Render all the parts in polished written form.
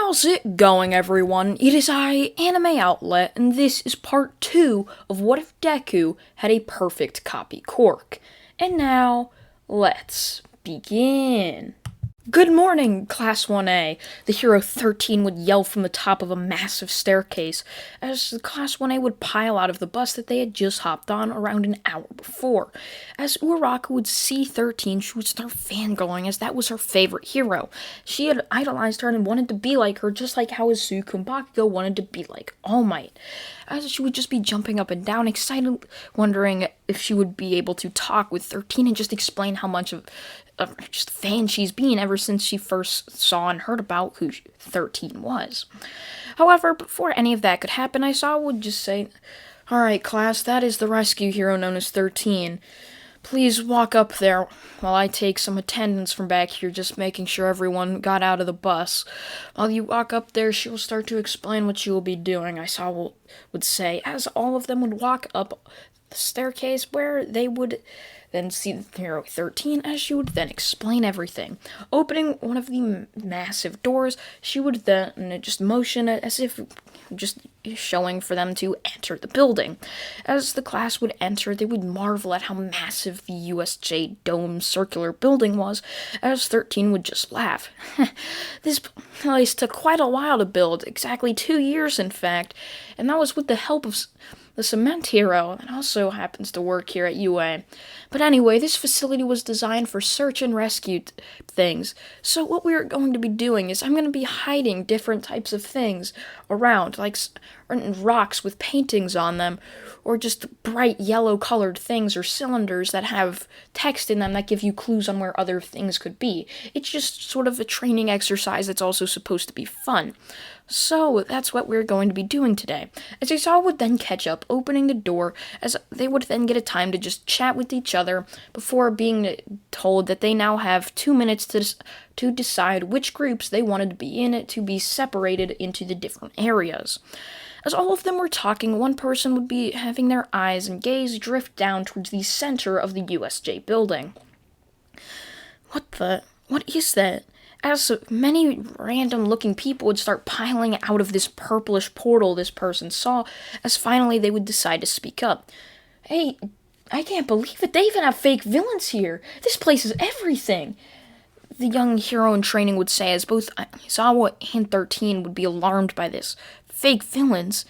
How's it going, everyone? It is I, Anime Outlet, and this is part 2 of What If Deku Had a Perfect Copy Quirk. And now, let's begin. Good morning, Class 1A, the hero 13 would yell from the top of a massive staircase as the Class 1A would pile out of the bus that they had just hopped on around an hour before. As Uraraka would see 13, she would start fangirling as that was her favorite hero. She had idolized her and wanted to be like her, just like how Izuku and Bakugo wanted to be like All Might. As she would just be jumping up and down, excited, wondering if she would be able to talk with 13 and just explain how much of just fan she's been ever since she first saw and heard about who 13 was. However, before any of that could happen, Aizawa would just say, "Alright, class, that is the rescue hero known as 13. Please walk up there while I take some attendance from back here, just making sure everyone got out of the bus. While you walk up there, she will start to explain what you will be doing," Aizawa would say, as all of them would walk up the staircase where they would then see the hero 13 as she would then explain everything. Opening one of the massive doors, she would then just motion as if just showing for them to enter the building. As the class would enter, they would marvel at how massive the USJ dome circular building was, as 13 would just laugh. This place took quite a while to build, exactly 2 years in fact, and that was with the help of the cement hero that also happens to work here at UA. But anyway, this facility was designed for search and rescue things. So what we are going to be doing is I'm going to be hiding different types of things around, like rocks with paintings on them, or just bright yellow colored things or cylinders that have text in them that give you clues on where other things could be. It's just sort of a training exercise that's also supposed to be fun. So, that's what we're going to be doing today. As Aizawa would then catch up, opening the door, as they would then get a time to just chat with each other before being told that they now have 2 minutes to decide which groups they wanted to be in to be separated into the different areas. As all of them were talking, one person would be having their eyes and gaze drift down towards the center of the USJ building. What is that? As many random-looking people would start piling out of this purplish portal this person saw, as finally they would decide to speak up. "Hey, I can't believe it, they even have fake villains here! This place is everything!" The young hero in training would say, as both Aizawa and 13 would be alarmed by this. Fake villains?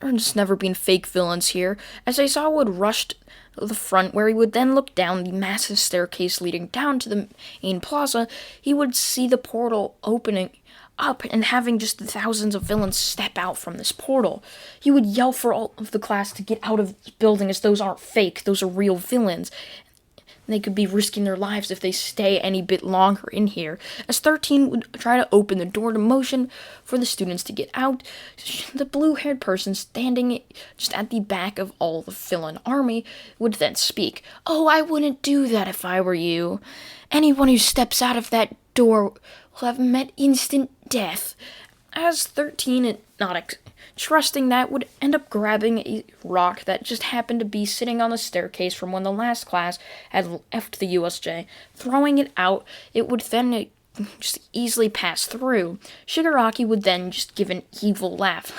There's never been fake villains here. As Aizawa would rush to the front, where he would then look down the massive staircase leading down to the main plaza, he would see the portal opening up and having just thousands of villains step out from this portal. He would yell for all of the class to get out of this building, as those aren't fake, those are real villains. They could be risking their lives if they stay any bit longer in here. As 13 would try to open the door to motion for the students to get out, the blue-haired person standing just at the back of all the villain army would then speak. "Oh, I wouldn't do that if I were you. Anyone who steps out of that door will have met instant death." As 13, not trusting that, would end up grabbing a rock that just happened to be sitting on the staircase from when the last class had left the USJ. Throwing it out, it would then just easily pass through. Shigaraki would then just give an evil laugh.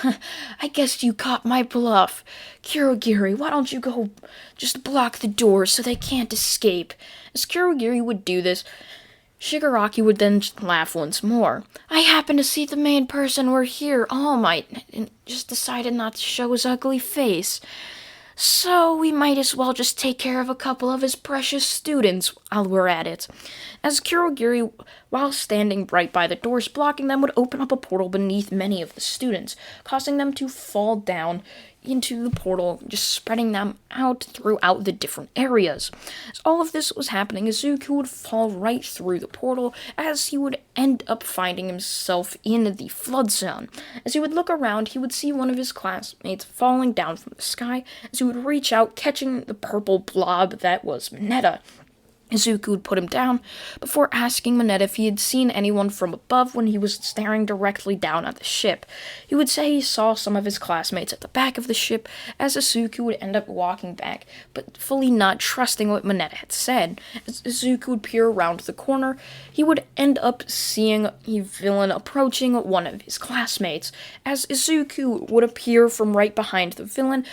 "I guess you caught my bluff. Kurogiri, why don't you go just block the door so they can't escape?" As Kurogiri would do this, Shigaraki would then laugh once more. "I happened to see the main person we're here, All Might, and just decided not to show his ugly face. So we might as well just take care of a couple of his precious students while we're at it." As Kurogiri, while standing right by the doors blocking them, would open up a portal beneath many of the students, causing them to fall down into the portal, just spreading them out throughout the different areas. As all of this was happening, Izuku would fall right through the portal, as he would end up finding himself in the flood zone. As he would look around, he would see one of his classmates falling down from the sky, as he would reach out, catching the purple blob that was Mineta. Izuku would put him down before asking Mineta if he had seen anyone from above when he was staring directly down at the ship. He would say he saw some of his classmates at the back of the ship, as Izuku would end up walking back, but fully not trusting what Mineta had said. As Izuku would peer around the corner, he would end up seeing a villain approaching one of his classmates, as Izuku would appear from right behind the villain,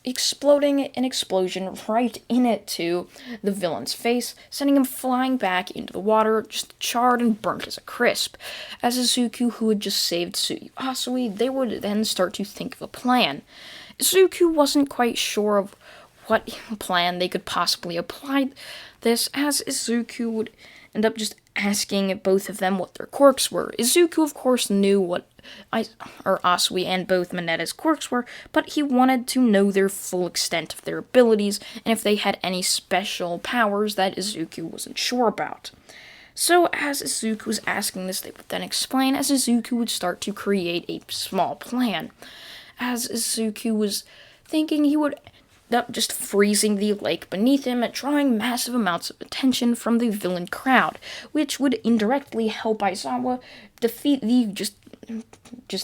exploding an explosion right into the villain's face, sending him flying back into the water, just charred and burnt as a crisp. As Izuku, who had just saved Asui, they would then start to think of a plan. Izuku wasn't quite sure of what plan they could possibly apply this, as Izuku would end up just asking both of them what their quirks were. Izuku, of course, knew what Asui and both Mineta's quirks were, but he wanted to know their full extent of their abilities, and if they had any special powers that Izuku wasn't sure about. So, as Izuku was asking this, they would then explain, as Izuku would start to create a small plan. As Izuku was thinking, he would up just freezing the lake beneath him, drawing massive amounts of attention from the villain crowd, which would indirectly help Aizawa defeat the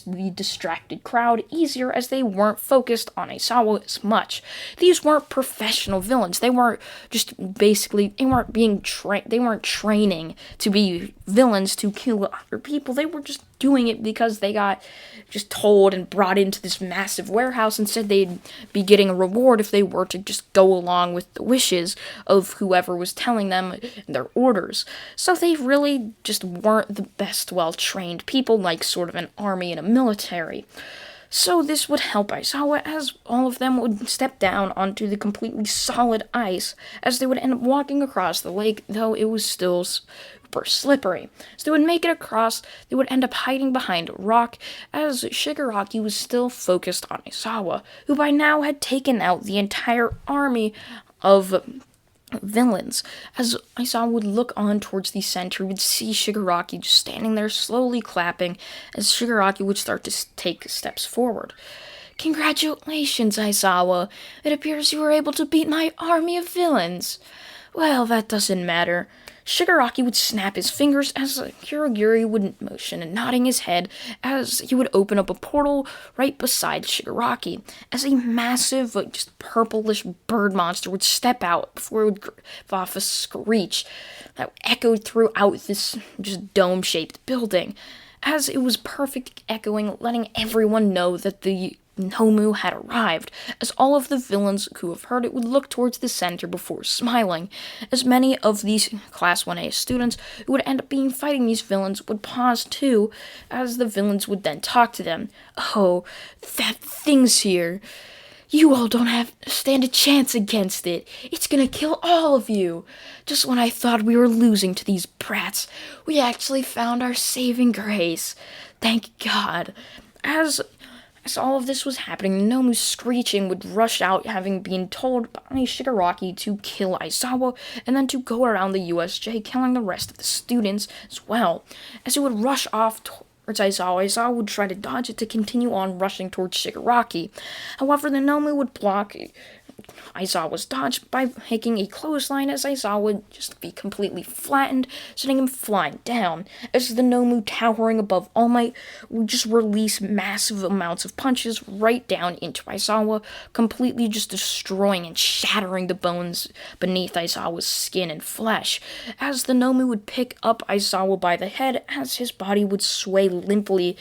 the distracted crowd easier, as they weren't focused on Aizawa as much. These weren't professional villains. They weren't they weren't training to be villains to kill other people. They were just doing it because they got just told and brought into this massive warehouse and said they'd be getting a reward if they were to just go along with the wishes of whoever was telling them their orders. So they really just weren't the best well-trained people, like sort of an army and a military. So this would help Aizawa, as all of them would step down onto the completely solid ice, as they would end up walking across the lake, though it was still super slippery. So they would make it across, they would end up hiding behind a rock, as Shigaraki was still focused on Aizawa, who by now had taken out the entire army of villains. As Aizawa would look on towards the center, he would see Shigaraki just standing there slowly clapping, as Shigaraki would start to take steps forward. "Congratulations, Aizawa. It appears you were able to beat my army of villains." "Well, that doesn't matter." Shigaraki would snap his fingers as Hirogiri would motion and nodding his head as he would open up a portal right beside Shigaraki, as a massive, just purplish bird monster would step out before it would give off a screech that echoed throughout this just dome-shaped building, as it was perfect echoing, letting everyone know that the Nomu had arrived, as all of the villains who have heard it would look towards the center before smiling, as many of these Class 1A students who would end up being fighting these villains would pause too, as the villains would then talk to them. "Oh, that thing's here. You all don't stand a chance against it. It's gonna kill all of you. Just when I thought we were losing to these brats, we actually found our saving grace. Thank God." As all of this was happening, Nomu screeching would rush out, having been told by Shigaraki to kill Aizawa and then to go around the USJ, killing the rest of the students as well. As he would rush off towards Aizawa would try to dodge it to continue on rushing towards Shigaraki. However, the Nomu would block Aizawa's dodge by making a clothesline, as Aizawa would just be completely flattened, sending him flying down, as the Nomu, towering above All Might, would just release massive amounts of punches right down into Aizawa, completely just destroying and shattering the bones beneath Aizawa's skin and flesh, as the Nomu would pick up Aizawa by the head, as his body would sway limply,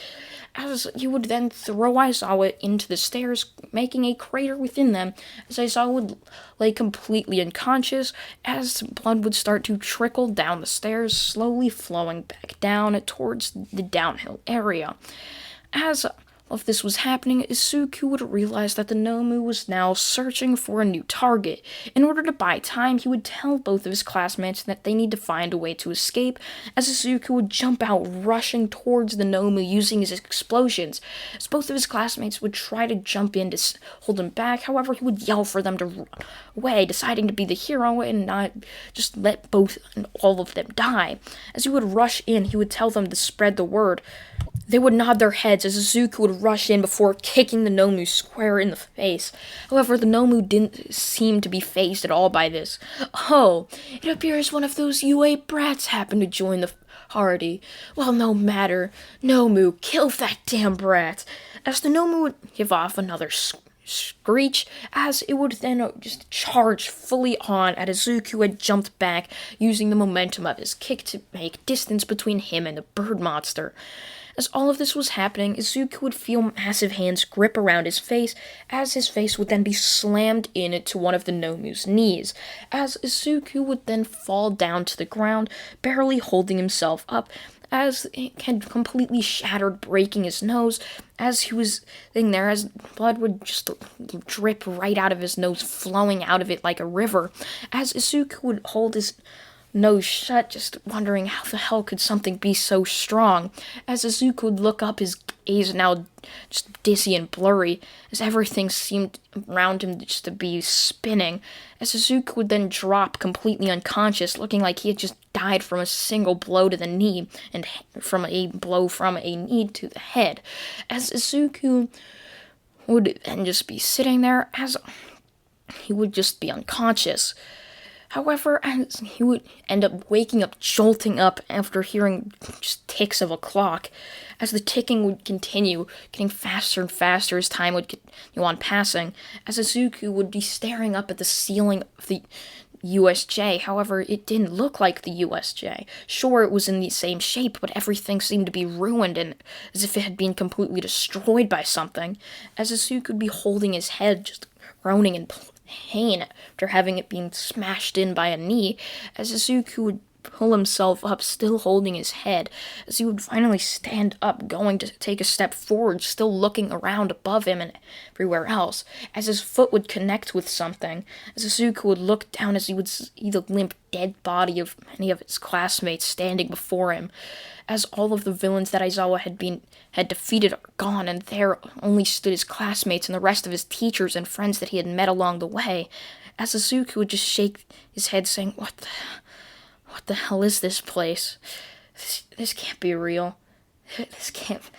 as he would then throw Aizawa into the stairs, making a crater within them, as Aizawa would lay completely unconscious, as blood would start to trickle down the stairs, slowly flowing back down towards the downhill area. As all of this was happening, Izuku would realize that the Nomu was now searching for a new target. In order to buy time, he would tell both of his classmates that they need to find a way to escape, as Izuku would jump out, rushing towards the Nomu using his explosions. As both of his classmates would try to jump in to hold him back, however, he would yell for them to run away, deciding to be the hero and not just let all of them die. As he would rush in, he would tell them to spread the word, They would nod their heads as Izuku would rush in before kicking the Nomu square in the face. However, the Nomu didn't seem to be fazed at all by this. Oh, it appears one of those UA brats happened to join the party. Well, no matter. Nomu, kill that damn brat. As the Nomu would give off another screech, as it would then just charge fully on at Izuku had jumped back, using the momentum of his kick to make distance between him and the bird monster. As all of this was happening, Izuku would feel massive hands grip around his face, as his face would then be slammed into one of the Nomu's knees, as Izuku would then fall down to the ground, barely holding himself up, as it had completely shattered, breaking his nose, as he was sitting there, as blood would just drip right out of his nose, flowing out of it like a river, as Izuku would hold his nose shut, just wondering how the hell could something be so strong. As Izuku would look up, his gaze now just dizzy and blurry, as everything seemed around him just to be spinning. As Izuku would then drop completely unconscious, looking like he had just died from a single blow to the knee, and from a blow from a knee to the head. As Izuku would then just be sitting there, as he would just be unconscious. However, as he would end up waking up, jolting up after hearing just ticks of a clock, as the ticking would continue, getting faster and faster as time would continue on passing, as Izuku would be staring up at the ceiling of the USJ. However, it didn't look like the USJ. Sure, it was in the same shape, but everything seemed to be ruined and as if it had been completely destroyed by something, as Izuku would be holding his head, just groaning in pain after having it been smashed in by a knee, as Izuku would pull himself up, still holding his head, as he would finally stand up, going to take a step forward, still looking around above him and everywhere else, as his foot would connect with something, as Izuku would look down as he would see the limp, dead body of many of his classmates standing before him, as all of the villains that Aizawa had defeated are gone, and there only stood his classmates and the rest of his teachers and friends that he had met along the way, as Izuku would just shake his head saying, What the hell is this place? This can't be real. This can't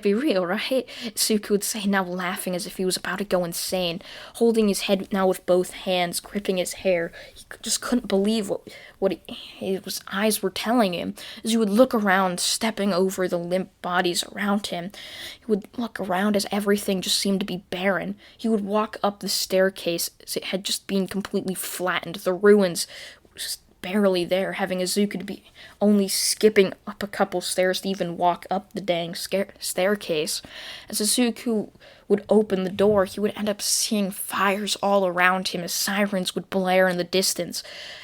be real, right? Izuku would say, now laughing as if he was about to go insane, holding his head now with both hands, gripping his hair. He just couldn't believe what his eyes were telling him. As he would look around, stepping over the limp bodies around him, he would look around as everything just seemed to be barren. He would walk up the staircase as it had just been completely flattened. The ruins just barely there, having Izuku to be only skipping up a couple stairs to even walk up the dang staircase. As Izuku would open the door, he would end up seeing fires all around him as sirens would blare in the distance.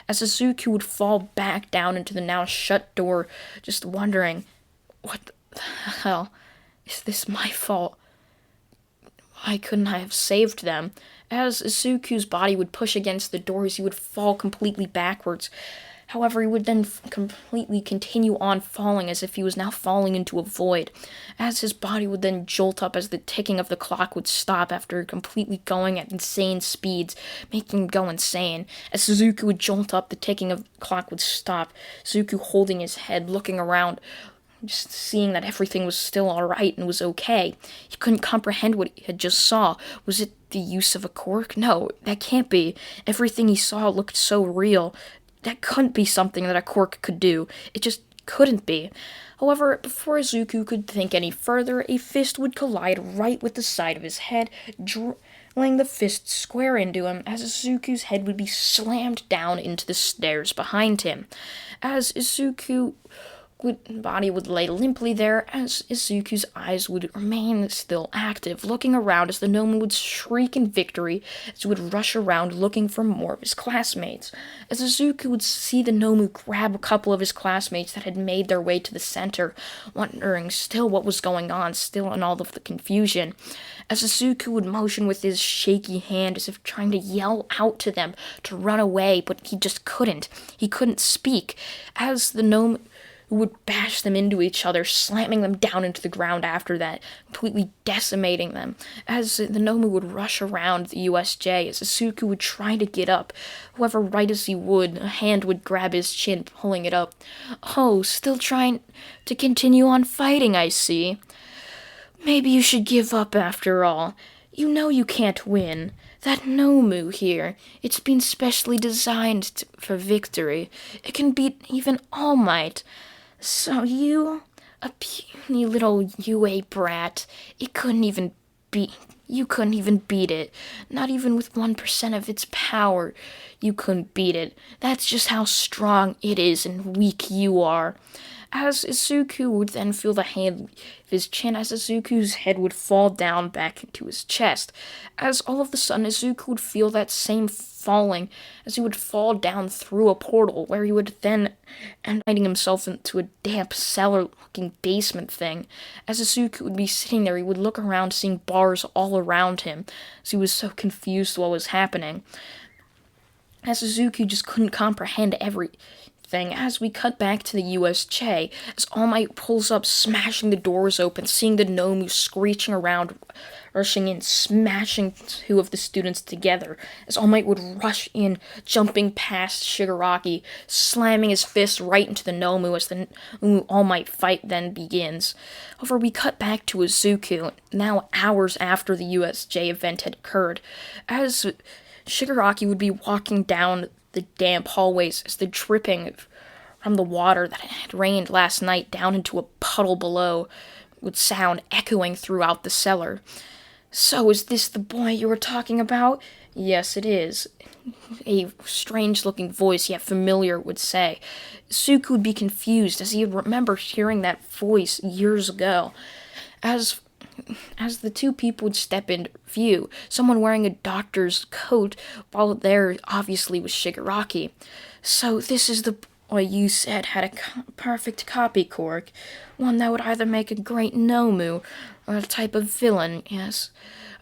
As Izuku would fall back down into the now shut door, just wondering, what the hell? Is this my fault? Why couldn't I have saved them? As Izuku's body would push against the doors, he would fall completely backwards. However, he would then completely continue on falling as if he was now falling into a void. As his body would then jolt up as the ticking of the clock would stop after completely going at insane speeds, making him go insane. As Izuku would jolt up, the ticking of the clock would stop. Izuku holding his head, looking around, just seeing that everything was still alright and was okay. He couldn't comprehend what he had just saw. Was it the use of a quirk? No, that can't be. Everything he saw looked so real. That couldn't be something that a quirk could do. It just couldn't be. However, before Izuku could think any further, a fist would collide right with the side of his head, drilling the fist square into him, as Izuku's head would be slammed down into the stairs behind him. As Izuku's body would lay limply there, as Izuku's eyes would remain still active, looking around as the Nomu would shriek in victory, as he would rush around looking for more of his classmates. As Izuku would see the Nomu grab a couple of his classmates that had made their way to the center, wondering still what was going on, still in all of the confusion. As Izuku would motion with his shaky hand as if trying to yell out to them to run away, but he just couldn't. He couldn't speak. As the Nomu who would bash them into each other, slamming them down into the ground after that, completely decimating them. As the Nomu would rush around the USJ, as Izuku would try to get up. However, right as he would, a hand would grab his chin, pulling it up. Oh, still trying to continue on fighting, I see. Maybe you should give up after all. You know you can't win. That Nomu here, it's been specially designed for victory. It can beat even All Might. So you, a puny little UA brat, you couldn't even beat it. Not even with 1% of its power. You couldn't beat it. That's just how strong it is and weak you are. As Izuku would then feel the hand of his chin as Izuku's head would fall down back into his chest. As all of a sudden Izuku would feel that same falling as he would fall down through a portal where he would then end up hiding himself into a damp cellar-looking basement thing. As Izuku would be sitting there, he would look around seeing bars all around him as he was so confused what was happening. As Izuku just couldn't comprehend everything. As we cut back to the USJ, as All Might pulls up, smashing the doors open, seeing the Nomu screeching around, rushing in, smashing two of the students together, as All Might would rush in, jumping past Shigaraki, slamming his fist right into the Nomu as the All Might fight then begins. However, we cut back to Izuku, now hours after the USJ event had occurred, as Shigaraki would be walking down the damp hallways as the dripping from the water that had rained last night down into a puddle below would sound echoing throughout the cellar. So is this the boy you were talking about? Yes, it is. A strange-looking voice, yet familiar, would say. Izuku would be confused as he remembered hearing that voice years ago. As the two people would step into view, someone wearing a doctor's coat, while there obviously was Shigaraki. So this is the boy you said had a perfect copy, Quirk. One that would either make a great Nomu or a type of villain, yes.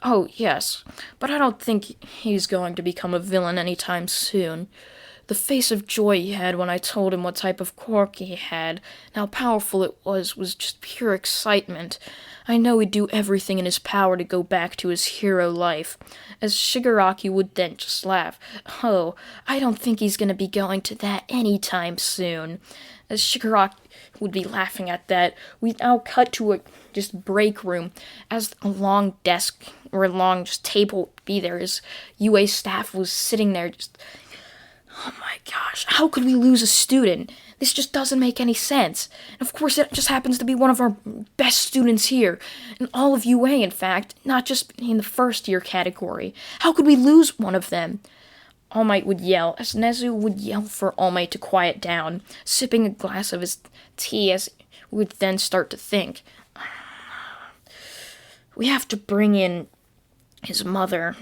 Oh, yes, but I don't think he's going to become a villain anytime soon. The face of joy he had when I told him what type of quirk he had, and how powerful it was just pure excitement. I know he'd do everything in his power to go back to his hero life. As Shigaraki would then just laugh. Oh, I don't think he's going to be going to that anytime soon. As Shigaraki would be laughing at that, we now cut to a just break room as a long desk or a long just table would be there as UA staff was sitting there just... Oh my gosh, how could we lose a student? This just doesn't make any sense. And of course, it just happens to be one of our best students here. In all of UA, in fact, not just in the first year category. How could we lose one of them? All Might would yell, as Nezu would yell for All Might to quiet down, sipping a glass of his tea as we would then start to think. We have to bring in his mother.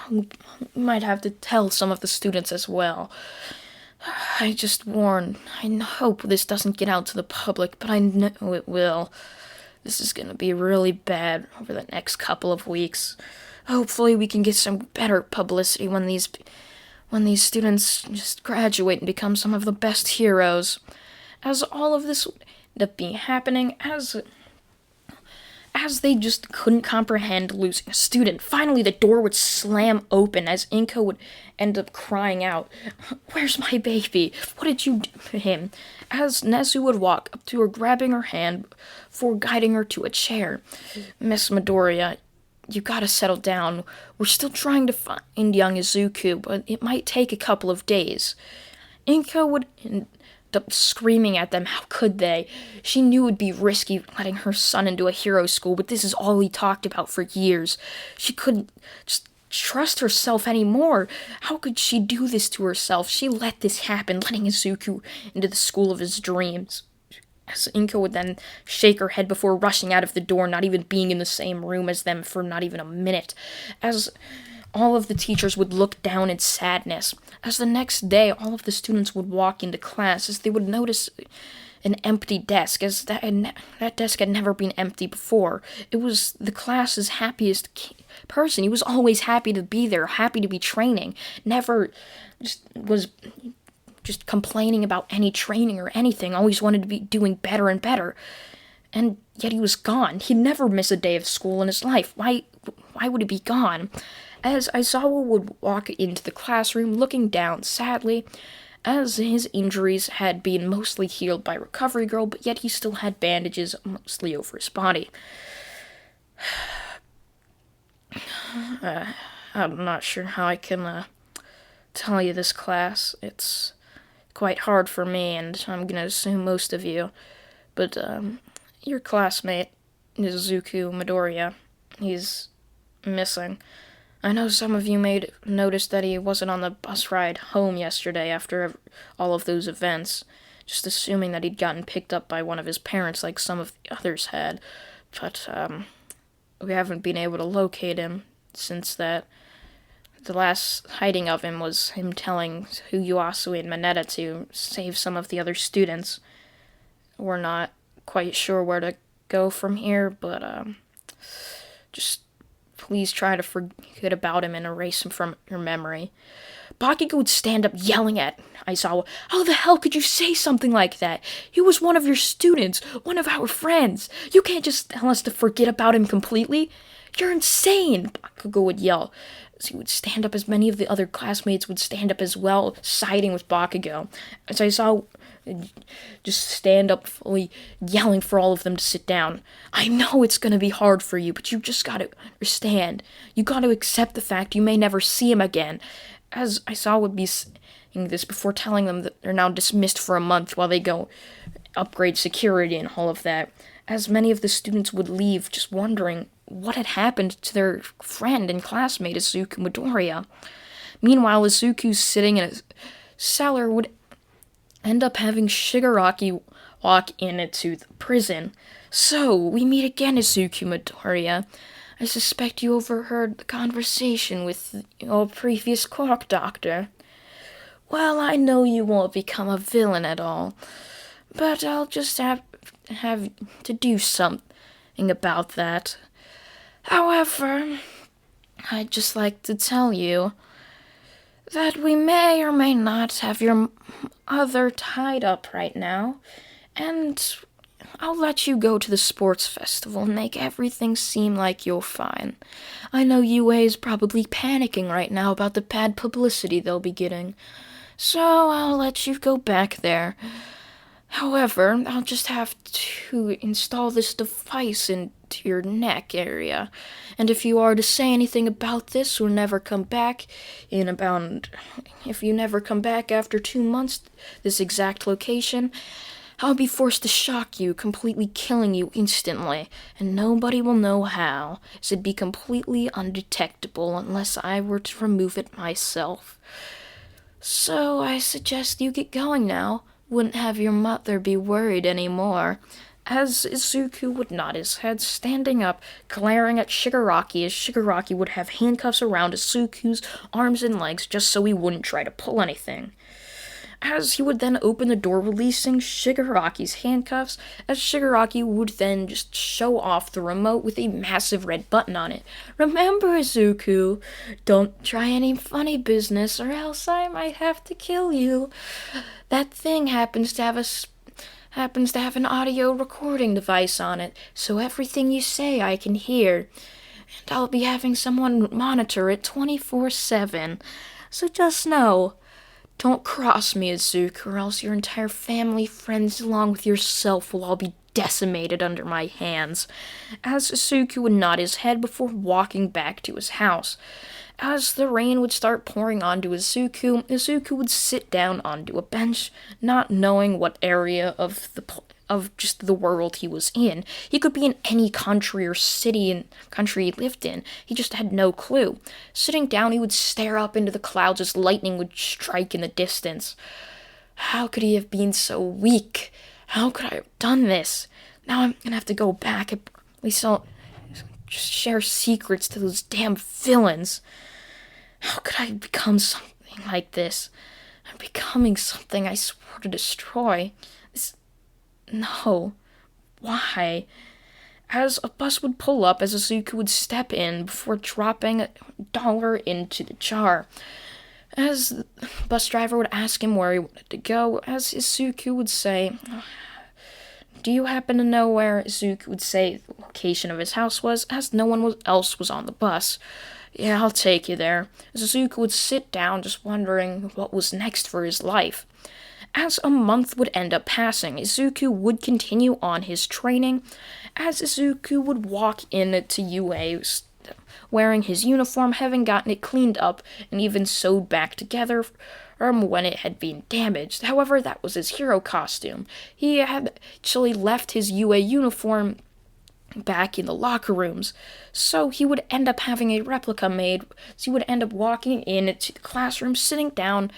We might have to tell some of the students as well. I just warn. I hope this doesn't get out to the public, but I know it will. This is going to be really bad over the next couple of weeks. Hopefully we can get some better publicity when these students just graduate and become some of the best heroes. As all of this would end up being happening, as they just couldn't comprehend losing a student, finally the door would slam open as Inko would end up crying out, "Where's my baby? What did you do to him?" As Nezu would walk up to her, grabbing her hand before guiding her to a chair. "Miss Midoriya, you gotta settle down. We're still trying to find young Izuku, but it might take a couple of days." Inko would end up screaming at them. How could they? She knew it would be risky letting her son into a hero school, but this is all he talked about for years. She couldn't just trust herself anymore. How could she do this to herself? She let this happen, letting Izuku into the school of his dreams. As Inko would then shake her head before rushing out of the door, not even being in the same room as them for not even a minute. As all of the teachers would look down in sadness. As the next day, all of the students would walk into class, as they would notice an empty desk, as that desk had never been empty before. It was the class's happiest person. He was always happy to be there, happy to be training. Never just was just complaining about any training or anything, always wanted to be doing better and better. And yet he was gone. He'd never miss a day of school in his life. Why would he be gone? As Aizawa would walk into the classroom, looking down sadly, as his injuries had been mostly healed by Recovery Girl, but yet he still had bandages mostly over his body. I'm not sure how I can tell you this, class. It's quite hard for me, and I'm gonna assume most of you. But your classmate, Izuku Midoriya, he's missing. I know some of you may notice that he wasn't on the bus ride home yesterday after all of those events, just assuming that he'd gotten picked up by one of his parents like some of the others had. But we haven't been able to locate him since that. The last hiding of him was him telling Yuasu and Mineta to save some of the other students. We're not quite sure where to go from here, but just please try to forget about him and erase him from your memory. Bakugo would stand up yelling at Aizawa, "How the hell could you say something like that? He was one of your students, one of our friends. You can't just tell us to forget about him completely. You're insane," Bakugo would yell. As he would stand up, as many of the other classmates would stand up as well, siding with Bakugo. As Aizawa just stand up fully yelling for all of them to sit down. "I know it's going to be hard for you, but you just got to understand. You got to accept the fact you may never see him again." As Aizawa would be saying this before telling them that they're now dismissed for a month while they go upgrade security and all of that. As many of the students would leave just wondering what had happened to their friend and classmate Izuku Midoriya. Meanwhile, Izuku sitting in a cellar would end up having Shigaraki walk into the prison. "So, we meet again, Izuku Midoriya. I suspect you overheard the conversation with your previous Quirk doctor. Well, I know you won't become a villain at all, but I'll just have to do something about that. However, I'd just like to tell you that we may or may not have your mother tied up right now, and I'll let you go to the sports festival and make everything seem like you're fine. I know UA's probably panicking right now about the bad publicity they'll be getting, so I'll let you go back there. However, I'll just have to install this device into your neck area, and if you are to say anything about this or never come back if you never come back after 2 months, this exact location, I'll be forced to shock you, completely killing you instantly, and nobody will know how, as it'd be completely undetectable unless I were to remove it myself. So I suggest you get going now. Wouldn't have your mother be worried anymore." As Izuku would nod his head, standing up, glaring at Shigaraki, as Shigaraki would have handcuffs around Izuku's arms and legs just so he wouldn't try to pull anything. As he would then open the door, releasing Shigaraki's handcuffs, as Shigaraki would then just show off the remote with a massive red button on it. "Remember, Izuku, don't try any funny business or else I might have to kill you. That thing happens to have an audio recording device on it, so everything you say I can hear. And I'll be having someone monitor it 24/7. So just know, don't cross me, Izuku, or else your entire family, friends, along with yourself will all be decimated under my hands." As Izuku would nod his head before walking back to his house. As the rain would start pouring onto Izuku would sit down onto a bench, not knowing what area of just the world he was in. He could be in any country or city and country he lived in. He just had no clue. Sitting down, he would stare up into the clouds as lightning would strike in the distance. How could he have been so weak? How could I have done this? Now I'm gonna have to go back. At least I'll just share secrets to those damn villains. How could I become something like this? I'm becoming something I swore to destroy. No. Why? As a bus would pull up, as Izuku would step in before dropping $1 into the jar. As the bus driver would ask him where he wanted to go, as Izuku would say, "Do you happen to know where?" Izuku would say the location of his house was, as no one else was on the bus. "Yeah, I'll take you there." As Izuku would sit down, just wondering what was next for his life. As a month would end up passing, Izuku would continue on his training, as Izuku would walk into UA wearing his uniform, having gotten it cleaned up and even sewed back together when it had been damaged. However, that was his hero costume. He had actually left his UA uniform back in the locker rooms, so he would end up having a replica made. So he would end up walking into the classroom, sitting down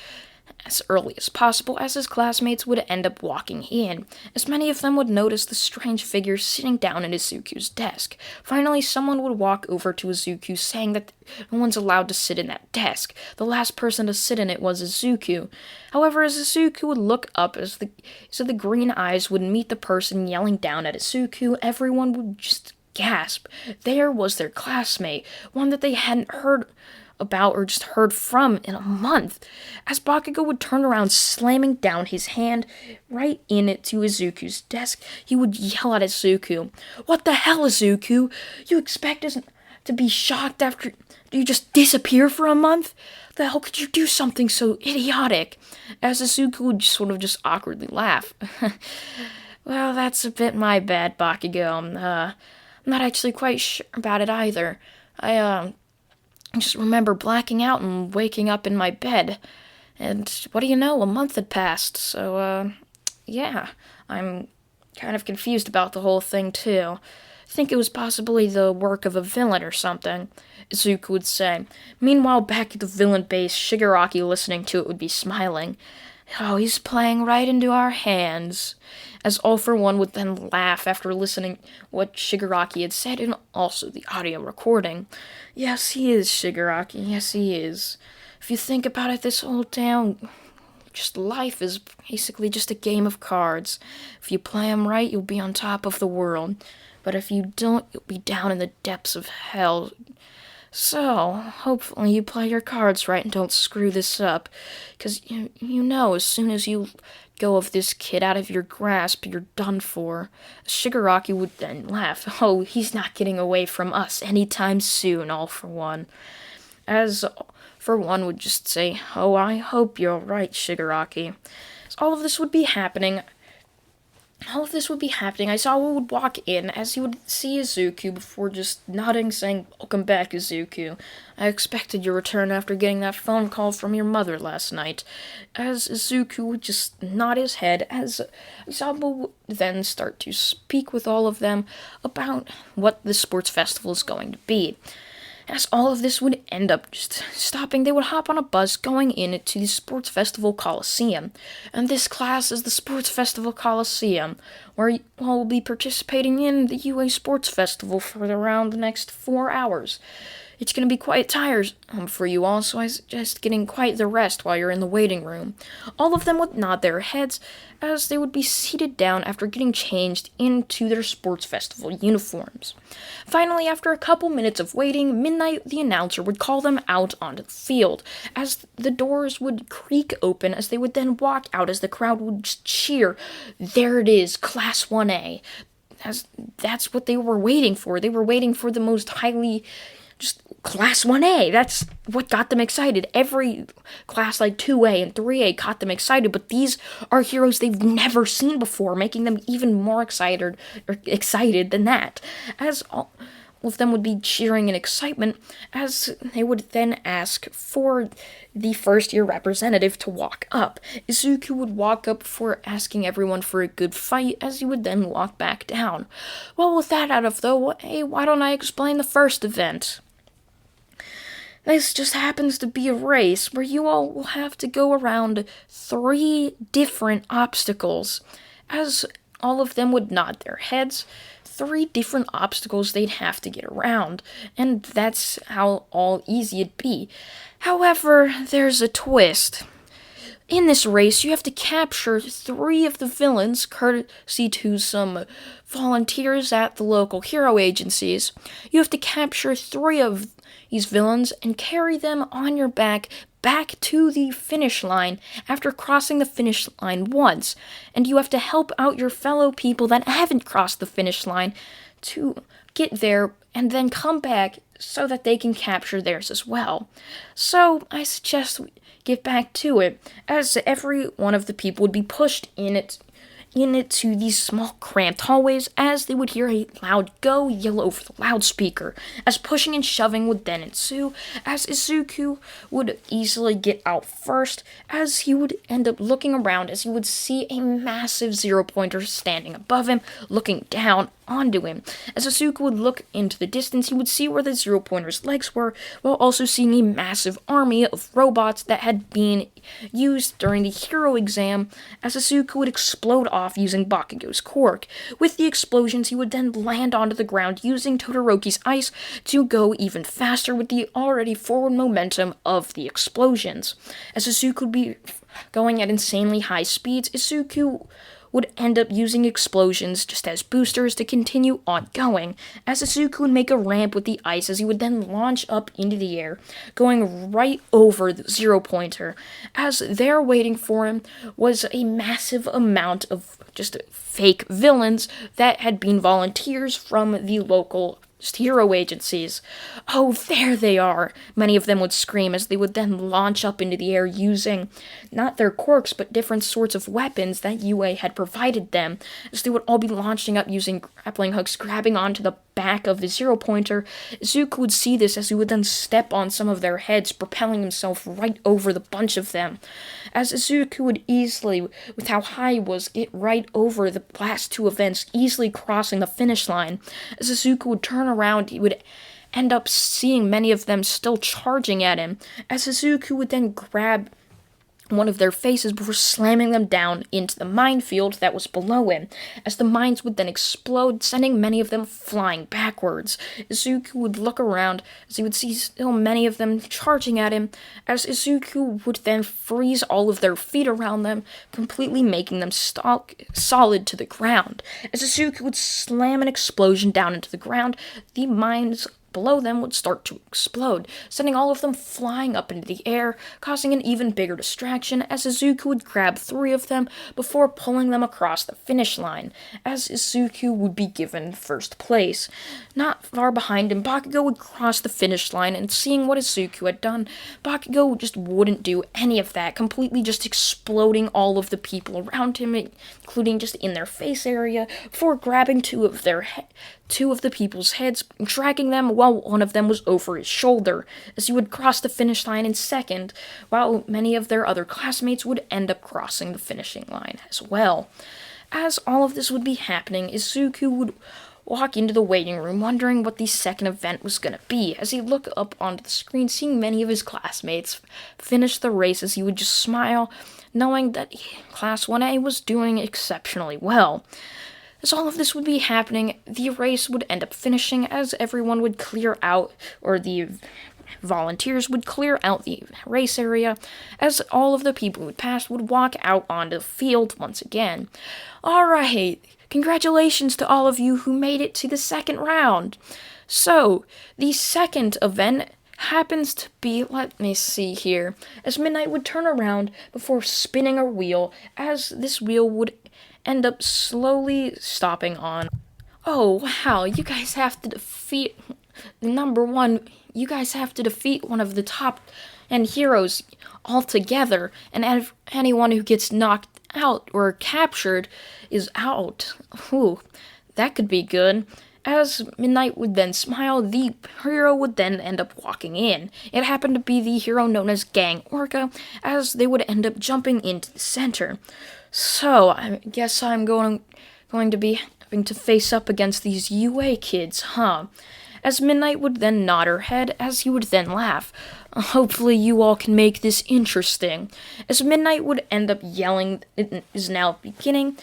as early as possible, as his classmates would end up walking in, as many of them would notice the strange figure sitting down at Izuku's desk. Finally, someone would walk over to Izuku, saying that no one's allowed to sit in that desk. The last person to sit in it was Izuku. However, as Izuku would look up, as the green eyes would meet the person yelling down at Izuku, everyone would just gasp. There was their classmate, one that they hadn't heard about or just heard from in a month, as Bakugo would turn around, slamming down his hand right into Izuku's desk. He would yell at Izuku, "What the hell, Izuku? You expect us to be shocked after you just disappear for a month? The hell could you do something so idiotic?" As Izuku would just awkwardly laugh. "Well, that's a bit my bad, Bakugo. I'm not actually quite sure about it either. I just remember blacking out and waking up in my bed. And what do you know, a month had passed. So, yeah, I'm kind of confused about the whole thing, too. I think it was possibly the work of a villain or something," Izuku would say. Meanwhile, back at the villain base, Shigaraki, listening to it, would be smiling. "Oh, he's playing right into our hands." As All For One would then laugh after listening what Shigaraki had said, and also the audio recording. "Yes, he is, Shigaraki, yes he is. If you think about it, this whole town, just life is basically just a game of cards. If you play 'em right, you'll be on top of the world. But if you don't, you'll be down in the depths of hell. So, hopefully you play your cards right and don't screw this up. Because you know, as soon as you go of this kid out of your grasp, you're done for." Shigaraki would then laugh. "Oh, he's not getting away from us anytime soon, All For One." As For One would just say, "Oh, I hope you're right, Shigaraki." As all of this would be happening, Aizawa would walk in as he would see Izuku before just nodding, saying, "Welcome back, Izuku. I expected your return after getting that phone call from your mother last night." As Izuku would just nod his head, as Aizawa would then start to speak with all of them about what the sports festival is going to be. As all of this would end up just stopping, they would hop on a bus going into the Sports Festival Coliseum. And this class is the Sports Festival Coliseum, where you all will be participating in the UA Sports Festival for around the next 4 hours. It's going to be quite tiresome for you all, so I suggest getting quite the rest while you're in the waiting room. All of them would nod their heads as they would be seated down after getting changed into their sports festival uniforms. Finally, after a couple minutes of waiting, Midnight, the announcer, would call them out onto the field, as the doors would creak open, as they would then walk out as the crowd would just cheer. "There it is, Class 1A. As that's what they were waiting for. They were waiting for the most highly just Class 1A, that's what got them excited. Every class like 2A and 3A got them excited, but these are heroes they've never seen before, making them even more excited than that. As all of them would be cheering in excitement, as they would then ask for the first-year representative to walk up. Izuku would walk up before asking everyone for a good fight, as he would then walk back down. Well, with that out of the way, why don't I explain the first event? This just happens to be a race where you all will have to go around 3 different obstacles. As all of them would nod their heads, 3 different obstacles they'd have to get around, and that's how all easy it'd be. However, there's a twist. In this race, you have to capture 3 of the villains, courtesy to some volunteers at the local hero agencies. You have to capture 3 of these villains and carry them on your back to the finish line after crossing the finish line once. And you have to help out your fellow people that haven't crossed the finish line to get there and then come back so that they can capture theirs as well. So I suggest we get back to it, as every one of the people would be pushed into these small cramped hallways as they would hear a loud go yell over the loudspeaker, as pushing and shoving would then ensue, as Izuku would easily get out first, as he would end up looking around as he would see a massive zero-pointer standing above him, looking down onto him. As Izuku would look into the distance, he would see where the zero-pointer's legs were, while also seeing a massive army of robots that had been used during the hero exam, as Izuku would explode off using Bakugo's Quirk. With the explosions, he would then land onto the ground using Todoroki's ice to go even faster with the already forward momentum of the explosions. As Izuku would be going at insanely high speeds, Izuku would end up using explosions just as boosters to continue on going, as Izuku would make a ramp with the ice as he would then launch up into the air, going right over the zero-pointer. As there waiting for him was a massive amount of just fake villains that had been volunteers from the local hero agencies. "Oh, there they are!" many of them would scream as they would then launch up into the air using not their quirks but different sorts of weapons that UA had provided them, as they would all be launching up using grappling hooks, grabbing onto the back of the zero-pointer. Izuku would see this as he would then step on some of their heads, propelling himself right over the bunch of them. As Izuku would easily, with how high he was, get right over the last two events, easily crossing the finish line. As Izuku would turn around, he would end up seeing many of them still charging at him, as Izuku would then grab one of their faces before slamming them down into the minefield that was below him, as the mines would then explode, sending many of them flying backwards. Izuku would look around as he would see still many of them charging at him, as Izuku would then freeze all of their feet around them, completely making them solid to the ground. As Izuku would slam an explosion down into the ground, the mines below them would start to explode, sending all of them flying up into the air, causing an even bigger distraction as Izuku would grab 3 of them before pulling them across the finish line, as Izuku would be given first place. Not far behind him, Bakugo would cross the finish line, and seeing what Izuku had done, Bakugo just wouldn't do any of that, completely just exploding all of the people around him, including just in their face area, before grabbing two of the people's heads, dragging them while one of them was over his shoulder, as he would cross the finish line in second, while many of their other classmates would end up crossing the finishing line as well. As all of this would be happening, Izuku would walk into the waiting room, wondering what the second event was going to be. As he looked up onto the screen, seeing many of his classmates finish the races, he would just smile, knowing that Class 1A was doing exceptionally well. As all of this would be happening, the race would end up finishing as everyone would clear out, or the volunteers would clear out the race area, as all of the people who had passed would walk out onto the field once again. "Alright, congratulations to all of you who made it to the second round." So, the second event happens to be, let me see here, as Midnight would turn around before spinning a wheel, as this wheel would end up slowly stopping on. "Oh, wow, you guys have to defeat one of the top and heroes altogether, and anyone who gets knocked out or captured is out. Ooh, that could be good." As Midnight would then smile, the hero would then end up walking in. It happened to be the hero known as Gang Orca, as they would end up jumping into the center. "So, I guess I'm going to be having to face up against these UA kids, huh?" As Midnight would then nod her head, as he would then laugh. "Hopefully you all can make this interesting." As Midnight would end up yelling, "It is now beginning,"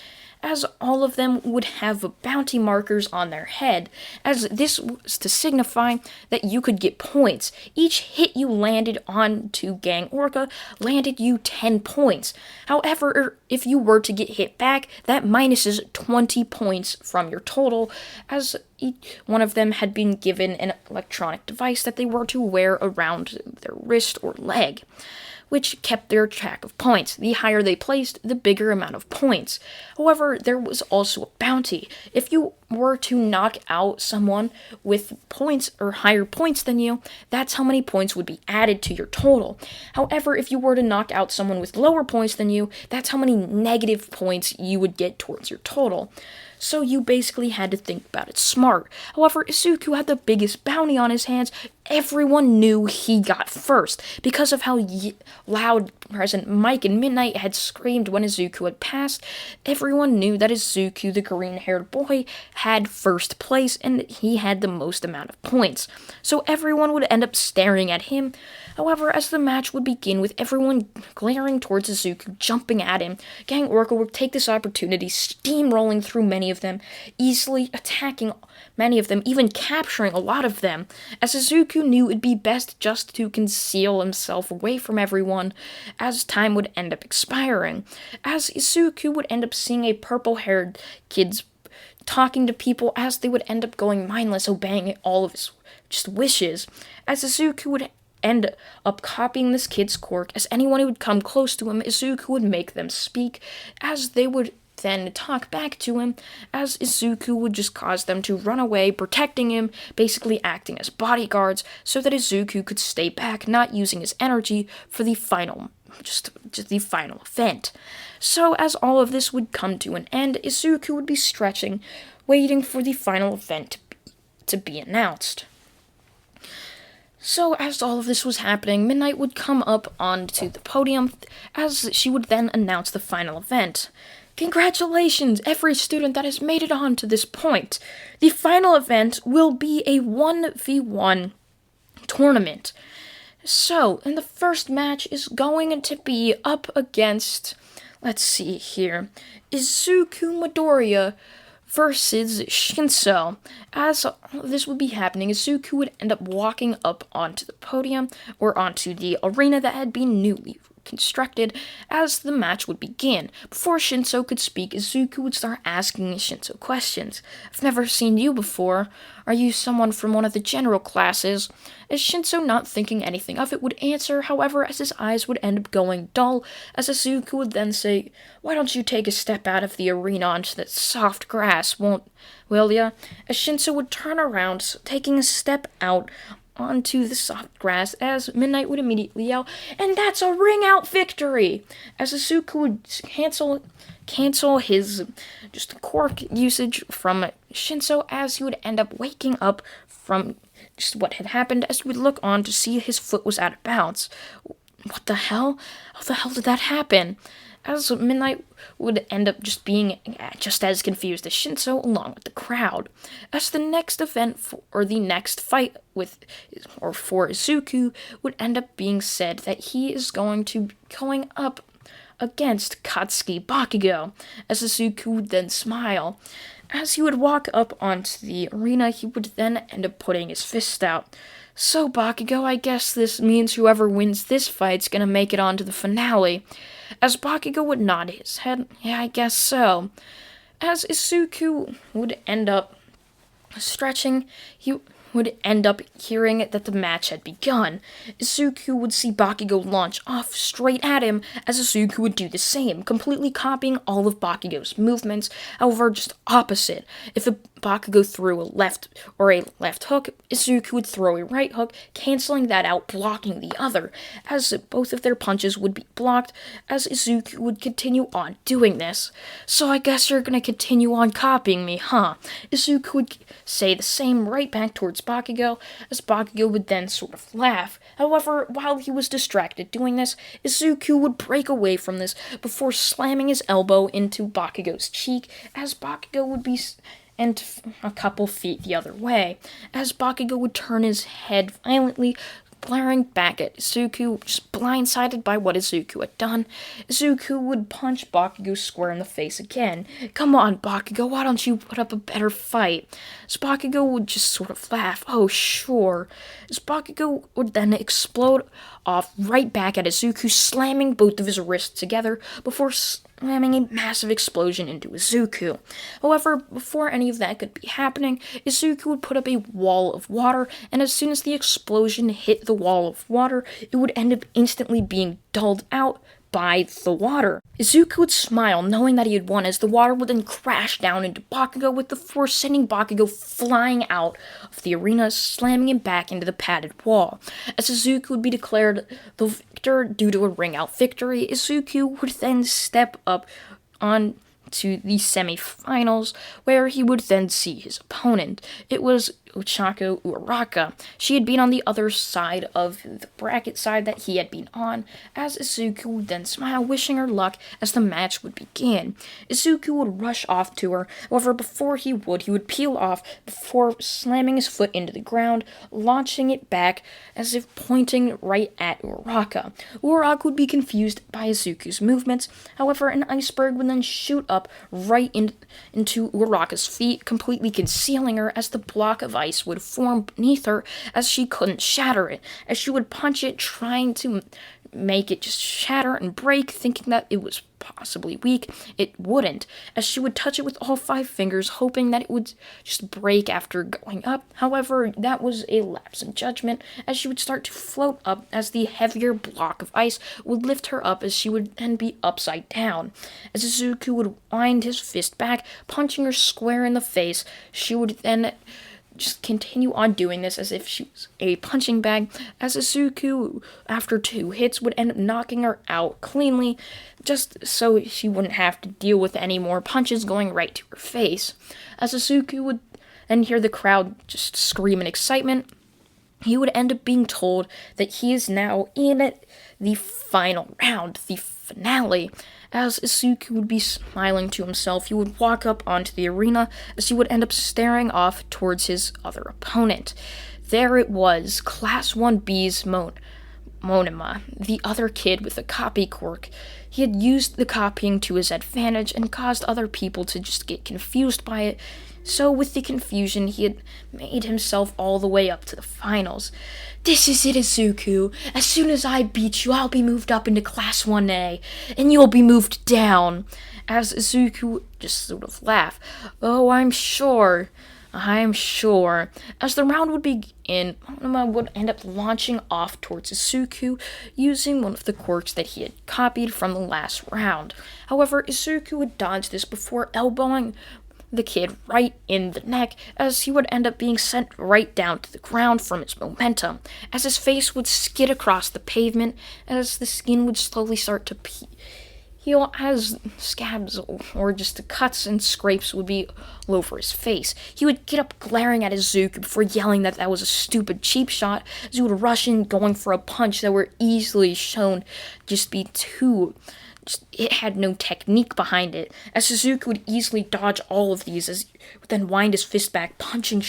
as all of them would have bounty markers on their head, as this was to signify that you could get points. Each hit you landed onto Gang Orca landed you 10 points. However, if you were to get hit back, that minuses 20 points from your total, as each one of them had been given an electronic device that they were to wear around their wrist or leg, which kept their track of points. The higher they placed, the bigger amount of points. However, there was also a bounty. If you were to knock out someone with points or higher points than you, that's how many points would be added to your total. However, if you were to knock out someone with lower points than you, that's how many negative points you would get towards your total. So you basically had to think about it smart. However, Izuku had the biggest bounty on his hands. Everyone knew he got first because of how loud President Mike and Midnight had screamed when Izuku had passed. Everyone knew that Izuku, the green-haired boy, had first place and he had the most amount of points. So everyone would end up staring at him. However, as the match would begin with everyone glaring towards Izuku, jumping at him, Gang Orca would take this opportunity, steamrolling through many of them, easily attacking many of them, even capturing a lot of them, as Izuku knew it'd be best just to conceal himself away from everyone, as time would end up expiring, as Izuku would end up seeing a purple-haired kid's talking to people as they would end up going mindless, obeying all of his just wishes, as Izuku would end up copying this kid's quirk, as anyone who would come close to him, Izuku would make them speak, as they would then talk back to him, as Izuku would just cause them to run away, protecting him, basically acting as bodyguards, so that Izuku could stay back, not using his energy for the final just the final event. So as all of this would come to an end, Izuku would be stretching, waiting for the final event to be announced. So as all of this was happening, Midnight would come up onto the podium, as she would then announce the final event. Congratulations, every student that has made it on to this point. The final event will be a 1v1 tournament. So, and the first match is going to be up against, let's see here, Izuku Midoriya versus Shinso. As this would be happening, Izuku would end up walking up onto the podium, or onto the arena that had been newly constructed, as the match would begin. Before Shinso could speak, Izuku would start asking Shinso questions. I've never seen you before. Are you someone from one of the general classes? As Shinso, not thinking anything of it, would answer, however, as his eyes would end up going dull, as Izuku would then say, "Why don't you take a step out of the arena onto that soft grass, will ya?" As Shinso would turn around, taking a step out onto the soft grass, as Midnight would immediately yell, "And that's a ring-out victory!" As Izuku would cancel his just quirk usage from Shinso, as he would end up waking up from just what had happened, as he would look on to see his foot was out of bounds. What the hell? How the hell did that happen? As Midnight would end up just being just as confused as Shinso, along with the crowd. As the next event, or the next fight for Izuku, would end up being said that he is going up against Katsuki Bakugo, as Izuku would then smile. As he would walk up onto the arena, he would then end up putting his fist out. "So, Bakugo, I guess this means whoever wins this fight's gonna make it on to the finale." As Bakugo would nod his head, "Yeah, I guess so." As Izuku would end up stretching, he would end up hearing that the match had begun. Izuku would see Bakugo launch off straight at him, as Izuku would do the same, completely copying all of Bakugo's movements, however, just opposite. If Bakugo threw a left hook, Izuku would throw a right hook, canceling that out, blocking the other, as both of their punches would be blocked, as Izuku would continue on doing this. "So I guess you're gonna continue on copying me, huh?" Izuku would say the same right back towards Bakugo, as Bakugo would then sort of laugh. However, while he was distracted doing this, Izuku would break away from this before slamming his elbow into Bakugo's cheek, as Bakugo would be a couple feet the other way, as Bakugo would turn his head violently, glaring back at Izuku, just blindsided by what Izuku had done. Izuku would punch Bakugo square in the face again. "Come on, Bakugo, why don't you put up a better fight?" So Bakugo would just sort of laugh. "Oh, sure." As Bakugo would then explode off right back at Izuku, slamming both of his wrists together before slamming a massive explosion into Izuku. However, before any of that could be happening, Izuku would put up a wall of water, and as soon as the explosion hit the wall of water, it would end up instantly being dulled out by the water. Izuku would smile, knowing that he had won, as the water would then crash down into Bakugo, with the force sending Bakugo flying out of the arena, slamming him back into the padded wall. As Izuku would be declared the victor due to a ring-out victory, Izuku would then step up on to the semi-finals, where he would then see his opponent. It was Ochako Uraraka. She had been on the other side of the bracket side that he had been on, as Izuku would then smile, wishing her luck as the match would begin. Izuku would rush off to her, however before he would peel off before slamming his foot into the ground, launching it back as if pointing right at Uraraka. Uraraka would be confused by Izuku's movements, however an iceberg would then shoot up right into Uraraka's feet, completely concealing her, as the block of ice would form beneath her as she couldn't shatter it, as she would punch it, trying to make it just shatter and break, thinking that it was possibly weak. It wouldn't, as she would touch it with all 5 fingers, hoping that it would just break after going up. However, that was a lapse in judgment, as she would start to float up as the heavier block of ice would lift her up, as she would then be upside down. As Izuku would wind his fist back, punching her square in the face, she would then just continue on doing this as if she was a punching bag, as Izuku, after 2 hits, would end up knocking her out cleanly, just so she wouldn't have to deal with any more punches going right to her face. As Izuku would then hear the crowd just scream in excitement, he would end up being told that he is now in the final round, the finale. As Izuku would be smiling to himself, he would walk up onto the arena, as he would end up staring off towards his other opponent. There it was, Class 1B's Monima, the other kid with a copy quirk. He had used the copying to his advantage and caused other people to just get confused by it. So with the confusion, he had made himself all the way up to the finals. "This is it, Izuku. As soon as I beat you, I'll be moved up into Class 1A, and you'll be moved down." As Izuku just sort of laughed. "Oh, I'm sure. As the round would begin, Monima would end up launching off towards Izuku, using one of the quirks that he had copied from the last round. However, Izuku would dodge this before elbowing the kid right in the neck, as he would end up being sent right down to the ground from his momentum, as his face would skid across the pavement, as the skin would slowly start to heal, as scabs or just the cuts and scrapes would be all over his face. He would get up glaring at Izuku before yelling that that was a stupid cheap shot, as he would rush in going for a punch that were easily shown just be too... it had no technique behind it, as Izuku would easily dodge all of these, as he would then wind his fist back, punching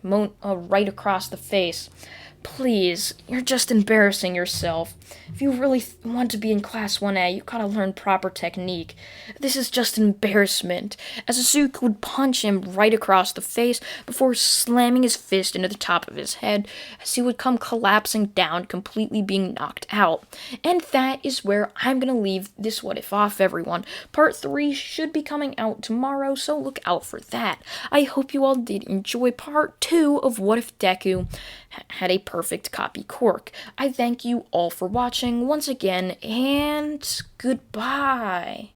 right across the face. Please, you're just embarrassing yourself. If you really want to be in Class 1A, you gotta learn proper technique. This is just an embarrassment, as Izuku would punch him right across the face before slamming his fist into the top of his head, as he would come collapsing down, completely being knocked out. And that is where I'm gonna leave this What If off, everyone. Part 3 should be coming out tomorrow, so look out for that. I hope you all did enjoy Part 2 of What If Deku had a perfect copy quirk. I thank you all for watching once again, and goodbye.